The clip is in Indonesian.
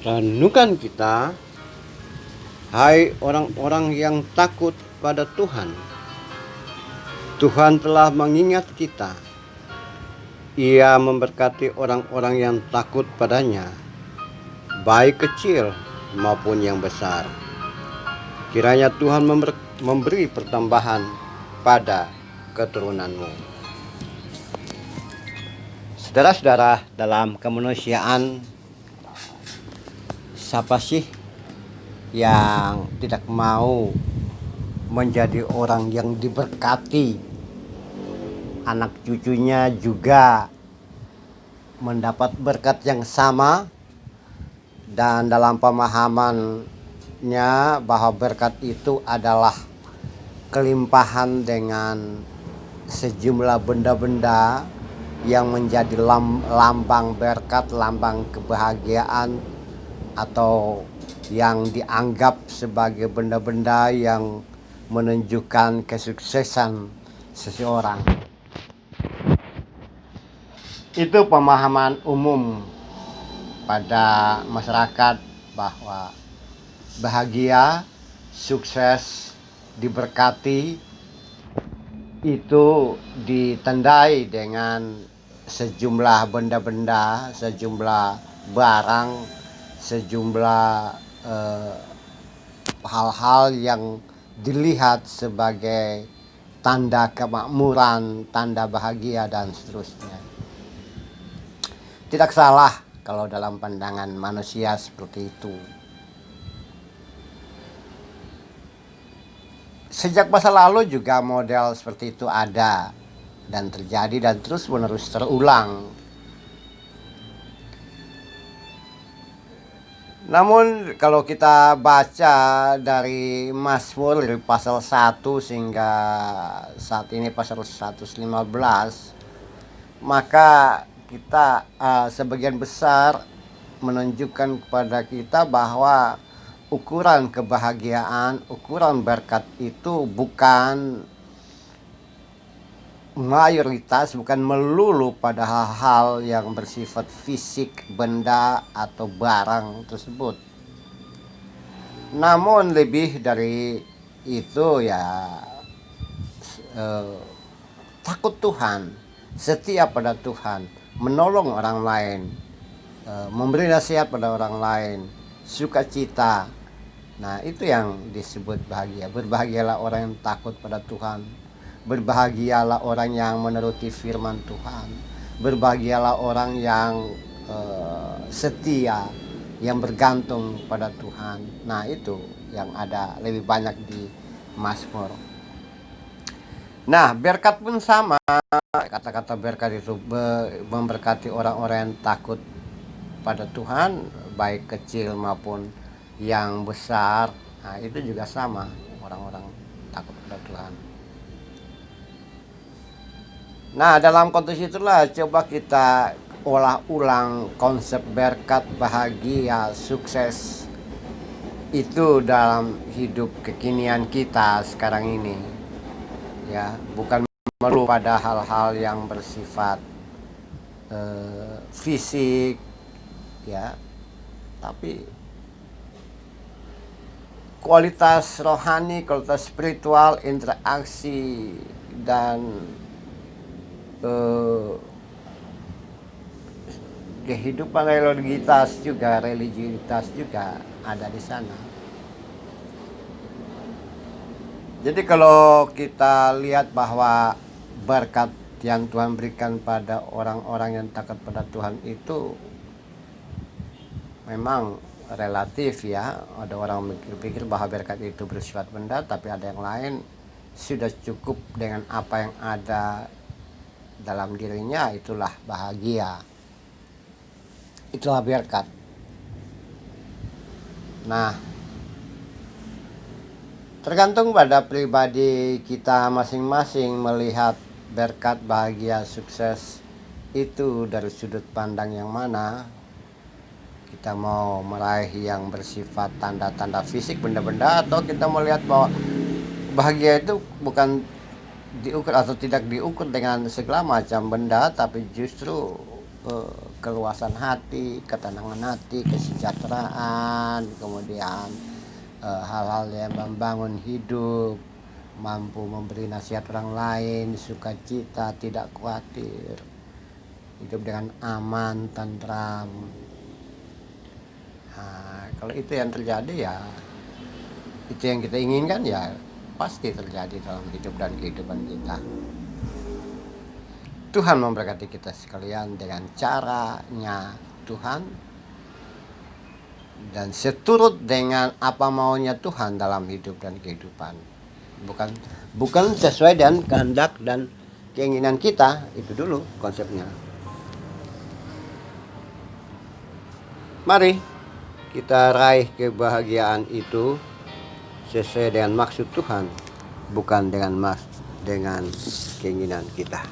Renungkan kita, hai orang-orang yang takut pada Tuhan. Tuhan telah mengingat kita. Ia memberkati orang-orang yang takut padanya, baik kecil maupun yang besar. Kiranya Tuhan memberi pertambahan pada keturunanmu. Saudara-saudara, dalam kemanusiaan, siapa sih yang tidak mau menjadi orang yang diberkati, anak cucunya juga mendapat berkat yang sama, dan dalam pemahamannya bahwa berkat itu adalah kelimpahan dengan sejumlah benda-benda yang menjadi lambang berkat, lambang kebahagiaan, atau yang dianggap sebagai benda-benda yang menunjukkan kesuksesan seseorang. Itu pemahaman umum pada masyarakat bahwa bahagia, sukses, diberkati itu ditandai dengan sejumlah benda-benda, sejumlah barang, sejumlah hal-hal yang dilihat sebagai tanda kemakmuran, tanda bahagia, dan seterusnya. Tidak salah kalau dalam pandangan manusia seperti itu. Sejak masa lalu juga model seperti itu ada dan terjadi dan terus-menerus terulang. Namun kalau kita baca dari Mazmur dari pasal 1 sehingga saat ini pasal 115, maka kita sebagian besar menunjukkan kepada kita bahwa ukuran kebahagiaan, ukuran berkat itu bukan mayoritas, bukan melulu pada hal-hal yang bersifat fisik, benda atau barang tersebut. Namun lebih dari itu ya, takut Tuhan, setia pada Tuhan, menolong orang lain, memberi nasihat pada orang lain, sukacita. Nah, itu yang disebut bahagia. Berbahagialah orang yang takut pada Tuhan. Berbahagialah orang yang menuruti firman Tuhan. Berbahagialah orang yang setia, yang bergantung pada Tuhan. Nah, itu yang ada lebih banyak di Mazmur. Nah, berkat pun sama. Kata-kata berkat itu memberkati orang-orang yang takut pada Tuhan, baik kecil maupun yang besar. Nah, itu juga sama, orang-orang takut pada Tuhan. Nah, dalam konteks itulah coba kita olah ulang konsep berkat, bahagia, sukses itu dalam hidup kekinian kita sekarang ini. Ya, bukan melulu pada hal-hal yang bersifat fisik, ya, tapi kualitas rohani, kualitas spiritual, interaksi, dan kehidupan religiusitas juga ada di sana. Jadi kalau kita lihat bahwa berkat yang Tuhan berikan pada orang-orang yang takut pada Tuhan itu memang relatif, ya. Ada orang mikir-pikir bahwa berkat itu bersifat benda, tapi ada yang lain sudah cukup dengan apa yang ada dalam dirinya, itulah bahagia, itulah berkat. Nah, tergantung pada pribadi kita masing-masing melihat berkat, bahagia, sukses itu dari sudut pandang yang mana. Kita mau meraih yang bersifat tanda-tanda fisik, benda-benda, atau kita melihat bahwa bahagia itu bukan diukur atau tidak diukur dengan segala macam benda, tapi justru keluasan hati, ketenangan hati, kesejahteraan, kemudian hal-hal yang membangun hidup, mampu memberi nasihat orang lain, sukacita, tidak khawatir, hidup dengan aman, tentram. Nah, kalau itu yang terjadi, ya itu yang kita inginkan, ya pasti terjadi dalam hidup dan kehidupan kita. Tuhan memberkati kita sekalian dengan caranya Tuhan dan seturut dengan apa maunya Tuhan dalam hidup dan kehidupan. Bukan sesuai dengan kehendak dan keinginan kita. Itu dulu konsepnya. Mari kita raih kebahagiaan itu sesuai dengan maksud Tuhan, bukan dengan keinginan kita.